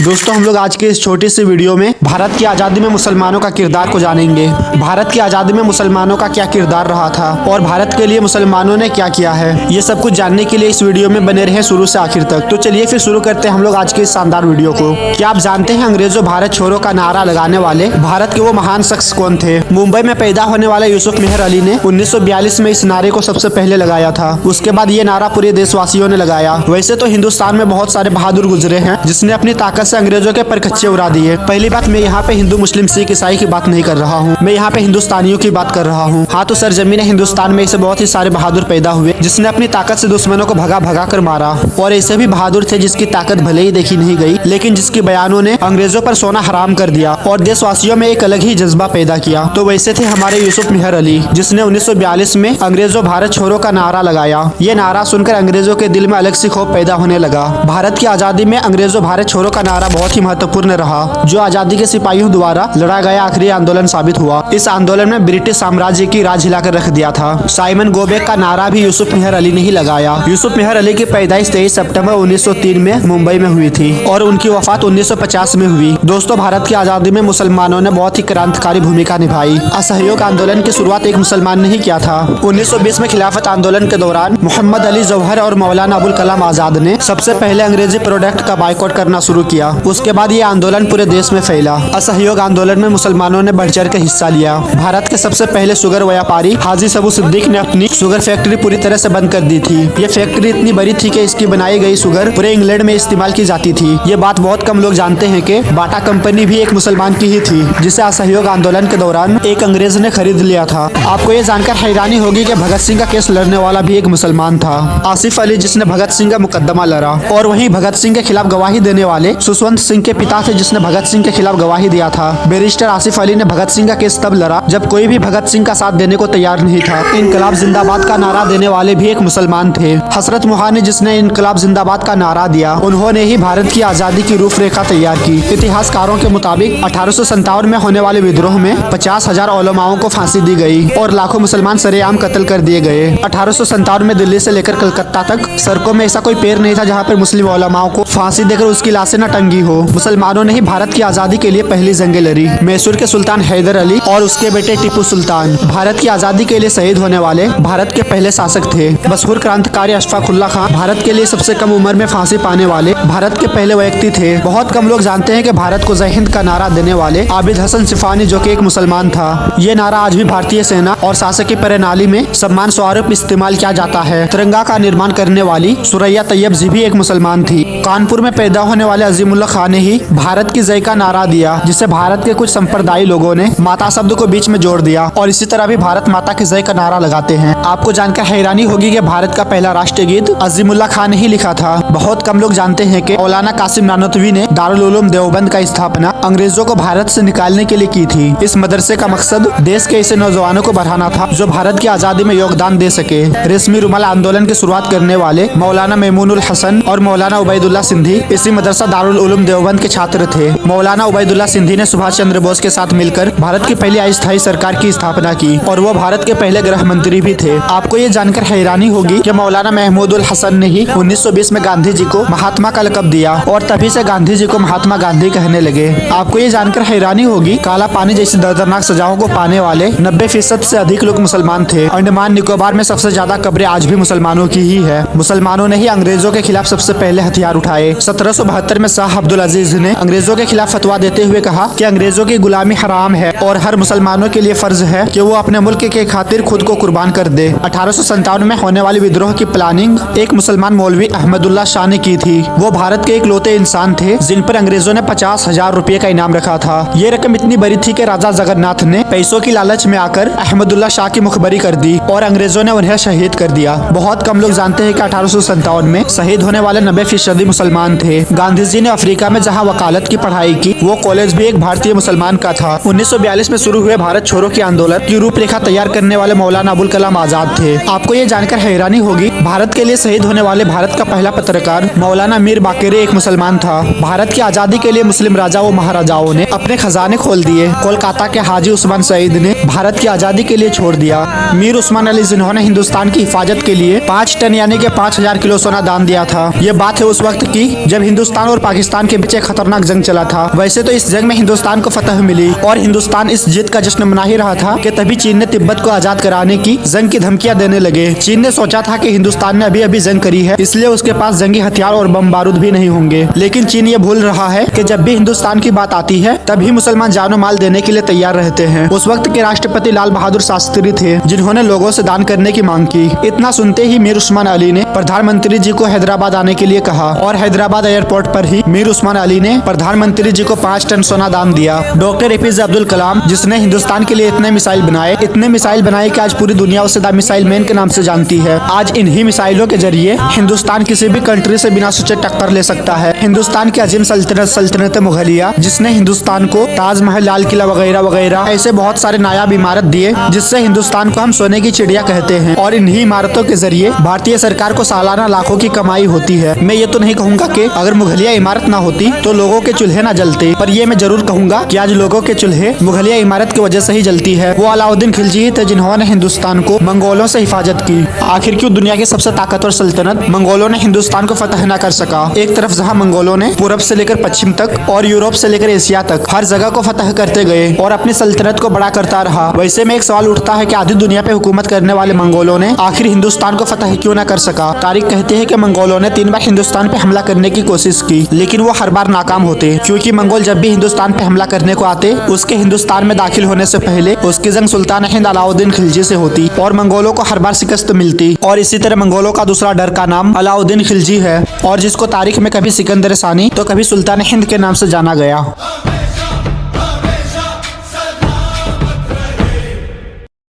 दोस्तों हम लोग आज के इस छोटी सी वीडियो में भारत की आज़ादी में मुसलमानों का किरदार को जानेंगे। भारत की आज़ादी में मुसलमानों का क्या किरदार रहा था और भारत के लिए मुसलमानों ने क्या किया है, ये सब कुछ जानने के लिए इस वीडियो में बने रहे शुरू से आखिर तक। तो चलिए फिर शुरू करते हैं हम लोग आज के इस शानदार वीडियो को। क्या आप जानते हैं अंग्रेजों भारत छोड़ो का नारा लगाने वाले भारत के वो महान शख्स कौन थे? मुंबई में पैदा होने वाले यूसुफ मेहर अली ने 1942 में इस नारे को सबसे पहले लगाया था। उसके बाद ये नारा पूरे देशवासियों ने लगाया। वैसे तो हिंदुस्तान में बहुत सारे बहादुर गुजरे हैं जिसने अपनी ताकत से अंग्रेजों के परकच्चे उड़ा दिए। पहली बात, मैं यहाँ पे हिंदू मुस्लिम सिख ईसाई की बात नहीं कर रहा हूँ, मैं यहाँ पे हिंदुस्तानियों की बात कर रहा हूँ। हाँ, तो सरजमीन हिंदुस्तान में ऐसे बहुत ही सारे बहादुर पैदा हुए जिसने अपनी ताकत से दुश्मनों को भगा भगा कर मारा। और ऐसे भी बहादुर थे जिसकी ताकत भले ही देखी नहीं गई, लेकिन जिसके बयानों ने अंग्रेजों पर सोना हराम कर दिया और देशवासियों में एक अलग ही जज्बा पैदा किया। तो वैसे थे हमारे यूसुफ मेहर अली, जिसने 1942 में अंग्रेजों भारत छोड़ो का नारा लगाया। ये नारा सुनकर अंग्रेजों के दिल में अलग सी खौफ पैदा होने लगा। भारत की आजादी में अंग्रेजों भारत छोड़ो का नारा बहुत ही महत्वपूर्ण रहा, जो आजादी के सिपाहियों द्वारा लड़ा गया आखिरी आंदोलन साबित हुआ। इस आंदोलन में ब्रिटिश साम्राज्य की राज हिलाकर रख दिया था। साइमन गोबेक का नारा भी यूसुफ मेहर अली ने ही लगाया। यूसुफ मेहर अली की पैदाइश 23 सितंबर 1903 में मुंबई में हुई थी और उनकी वफात 1950 में हुई। दोस्तों, भारत की आजादी में मुसलमानों ने बहुत ही क्रांतिकारी भूमिका निभाई। असहयोग आंदोलन की शुरुआत एक मुसलमान ने ही किया था। 1920 में खिलाफत आंदोलन के दौरान मोहम्मद अली जौहर और मौलाना अबुल कलाम आजाद ने सबसे पहले अंग्रेजी प्रोडक्ट का बाइकआउट करना शुरू किया। उसके बाद ये आंदोलन पूरे देश में फैला। असहयोग आंदोलन में मुसलमानों ने बढ़ चढ़ कर हिस्सा लिया। भारत के सबसे पहले शुगर व्यापारी हाजी सबू सिद्दीक ने अपनी शुगर फैक्ट्री पूरी तरह से बंद कर दी थी। ये फैक्ट्री इतनी बड़ी थी कि इसकी बनाई गई शुगर पूरे इंग्लैंड में इस्तेमाल की जाती थी। ये बात बहुत कम लोग जानते हैं कि बाटा कंपनी भी एक मुसलमान की ही थी, जिसे असहयोग आंदोलन के दौरान एक अंग्रेज ने खरीद लिया था। आपको ये जानकर हैरानी होगी कि भगत सिंह का केस लड़ने वाला भी एक मुसलमान था, आसिफ अली, जिसने भगत सिंह का मुकदमा लड़ा। और वहीं भगत सिंह के खिलाफ गवाही देने वाले सुषवंत सिंह के पिता थे, जिसने भगत सिंह के खिलाफ गवाही दिया था। बैरिस्टर आसिफ अली ने भगत सिंह का केस तब लड़ा जब कोई भी भगत सिंह का साथ देने को तैयार नहीं था। इनकलाब जिंदाबाद का नारा देने वाले भी एक मुसलमान थे। हसरत मोहानी, जिसने इनकलाब जिंदाबाद का नारा दिया, उन्होंने ही भारत की आजादी की रूपरेखा तैयार की। इतिहासकारों के मुताबिक 1857 में होने वाले विद्रोह में 50,000 उलमाओं को फांसी दी गई और लाखों मुसलमान सरेआम कत्ल कर दिए गए। 1857 में दिल्ली से लेकर कलकत्ता तक सड़कों में ऐसा कोई पैर नहीं था जहाँ पर मुस्लिम उलमाओं को फांसी देकर उसकी लाशें न टंगी हो। मुसलमानों ने ही भारत की आजादी के लिए पहली जंगें लड़ी। मैसूर के सुल्तान हैदर अली और उसके बेटे टीपू सुल्तान भारत की आजादी के लिए शहीद होने वाले भारत के पहले शासक थे। मशहूर क्रांतिकारी अशफाक उल्लाह खान भारत के लिए सबसे कम उम्र में फांसी पाने वाले भारत के पहले व्यक्ति थे। बहुत कम लोग जानते हैं कि भारत को जय हिंद का नारा देने वाले आबिद हसन सिफानी, जो कि एक मुसलमान था। ये नारा आज भी भारतीय सेना और शासकीय प्रणाली में सम्मान स्वरूप इस्तेमाल किया जाता है। तिरंगा का निर्माण करने वाली सुरैया तैयब जी भी एक मुसलमान थी। कानपुर में पैदा होने वाले अजीमुल्लाह खान ने ही भारत की जय का नारा दिया, जिसे भारत के कुछ संप्रदायी लोगों ने माता शब्द को बीच में जोड़ दिया और इसी तरह भी भारत माता की जय का नारा लगाते हैं। आपको जानकर हैरानी होगी कि भारत का पहला राष्ट्रीय गीत अजीमुल्लाह खान ने ही लिखा था। बहुत कम लोग जानते हैं कि मौलाना कासिम नानोतवी ने दारुल उलूम देवबंद का स्थापना अंग्रेजों को भारत से निकालने के लिए की थी। इस मदरसे का मकसद देश के ऐसे नौजवानों को बढ़ाना था जो भारत की आजादी में योगदान दे सके। रेशमी रुमाल आंदोलन की शुरुआत करने वाले मौलाना मेमूनुल हसन और मौलाना उबैदुल्लाह सिंधी इसी मदरसा दारुल उलूम देवबंद के छात्र थे। मौलाना उबैदुल्लाह सिंधी ने सुभाष चंद्र बोस के साथ मिलकर भारत की पहली अस्थायी सरकार की स्थापना की और वो भारत के पहले गृह मंत्री भी थे। आपको ये जानकर हैरानी होगी कि मौलाना महमूदुल हसन ने ही 1920 में गांधी जी को महात्मा का लक़ब दिया और तभी से गांधी जी को महात्मा गांधी कहने लगे। आपको ये जानकर हैरानी होगी, काला पानी जैसी दर्दनाक सजाओं को पाने वाले 90% से अधिक लोग मुसलमान थे। अंडमान निकोबार में सबसे ज्यादा कब्रें आज भी मुसलमानों की ही है। मुसलमानों ने ही अंग्रेजों के खिलाफ सबसे पहले हथियार उठाए। 1772 में शाह अब्दुल अजीज ने अंग्रेजों के खिलाफ फतवा देते हुए कहा कि अंग्रेजों की गुलामी हराम है और हर मुसलमानों के लिए फर्ज है कि वो अपने मुल्क के खातिर खुद को कुर्बान कर दे। 1857 में होने वाली विद्रोह की प्लानिंग एक मुसलमान मौलवी अहमदुल्लाह शाह ने की थी। वो भारत के इकलौते इंसान थे जिन पर अंग्रेजों ने 50,000 रुपए का इनाम रखा था। ये रकम इतनी बड़ी थी कि राजा जगन्नाथ ने पैसों की लालच में आकर अहमदुल्लाह शाह की मुखबरी कर दी और अंग्रेजों ने उन्हें शहीद कर दिया। बहुत कम लोग जानते हैं कि 1857 में शहीद होने वाले 90% मुसलमान थे। गांधी जी ने अफ्रीका में जहां वकालत की पढ़ाई की, वो कॉलेज भी एक भारतीय मुसलमान का था। 1942 में शुरू हुए भारत छोड़ो के आंदोलन की रूपरेखा तैयार करने वाले मौलाना अबुल कलाम आजाद थे। आपको ये जानकर हैरानी होगी, भारत के लिए शहीद होने वाले भारत का पहला पत्रकार मौलाना मीर बाकिर एक मुसलमान था। भारत की आजादी के लिए मुस्लिम राजा व महाराजाओं ने अपने खजाने खोल दिए। कोलकाता के हाजी उस्मान सईद ने भारत की आजादी के लिए छोड़ दिया। मीर उस्मान अली, जिन्होंने हिंदुस्तान की हिफाजत के लिए 5 टन यानी कि 5000 किलो सोना दान दिया था। ये बात है उस वक्त की जब हिंदुस्तान और पाकिस्तान हिंदुस्तान के बीच एक खतरनाक जंग चला था। वैसे तो इस जंग में हिंदुस्तान को फतह मिली और हिंदुस्तान इस जीत का जश्न मना ही रहा था कि तभी चीन ने तिब्बत को आजाद कराने की जंग की धमकियां देने लगे। चीन ने सोचा था कि हिंदुस्तान ने अभी अभी जंग करी है, इसलिए उसके पास जंगी हथियार और बम बारूद भी नहीं होंगे। लेकिन चीन ये भूल रहा है कि जब भी हिंदुस्तान की बात आती है तभी मुसलमान जानो माल देने के लिए तैयार रहते हैं। उस वक्त के राष्ट्रपति लाल बहादुर शास्त्री थे, जिन्होंने लोगों से दान करने की मांग की। इतना सुनते ही मीर उस्मान अली ने प्रधानमंत्री जी को हैदराबाद आने के लिए कहा और हैदराबाद एयरपोर्ट पर ही मीर उस्मान अली ने प्रधानमंत्री जी को 5 टन सोना दान दिया। डॉक्टर एपीजे अब्दुल कलाम, जिसने हिंदुस्तान के लिए इतने मिसाइल बनाए कि आज पूरी दुनिया उसे द मिसाइल मैन के नाम से जानती है। आज इन्हीं मिसाइलों के जरिए हिंदुस्तान किसी भी कंट्री से बिना सोचे टक्कर ले सकता है। हिंदुस्तान की अजीम सल्तनत मुगलिया, जिसने हिंदुस्तान को ताजमहल, लाल किला वगैरह वगैरह ऐसे बहुत सारे नायाब इमारत दिए, जिससे हिंदुस्तान को हम सोने की चिड़िया कहते हैं। और इन्हीं इमारतों के जरिए भारतीय सरकार को सालाना लाखों की कमाई होती है। मैं ये तो नहीं कहूँगा कि अगर मुगलिया इमारत ना होती तो लोगों के चूल्हे ना जलते, पर ये मैं जरूर कहूँगा कि आज लोगों के चूल्हे मुगलिया इमारत की वजह से ही जलती है। वो अलाउद्दीन खिलजी ही थे जिन्होंने हिंदुस्तान को मंगोलों से हिफाजत की। आखिर क्यों दुनिया की सबसे ताकतवर सल्तनत मंगोलों ने हिंदुस्तान को फतह न कर सका? एक तरफ जहां मंगोलों ने पूरब से लेकर पश्चिम तक और यूरोप से लेकर एशिया तक हर जगह को फतह करते गए और अपनी सल्तनत को बड़ा करता रहा। वैसे में एक सवाल उठता है कि आधी दुनिया पे हुकूमत करने वाले मंगोलों ने आखिर हिंदुस्तान को फतह क्यों न कर सका? तारीख कहती है कि मंगोलों ने 3 बार हिंदुस्तान पे हमला करने की कोशिश की, लेकिन वो हर बार नाकाम होते, क्योंकि मंगोल जब भी हिंदुस्तान पे हमला करने को आते, उसके हिंदुस्तान में दाखिल होने से पहले उसकी जंग सुल्तान हिंद अलाउद्दीन खिलजी से होती और मंगोलों को हर बार शिकस्त मिलती। और इसी तरह मंगोलों का दूसरा डर का नाम अलाउद्दीन खिलजी है, और जिसको तारीख में कभी सिकंदर सानी तो कभी सुल्तान हिंद के नाम से जाना गया।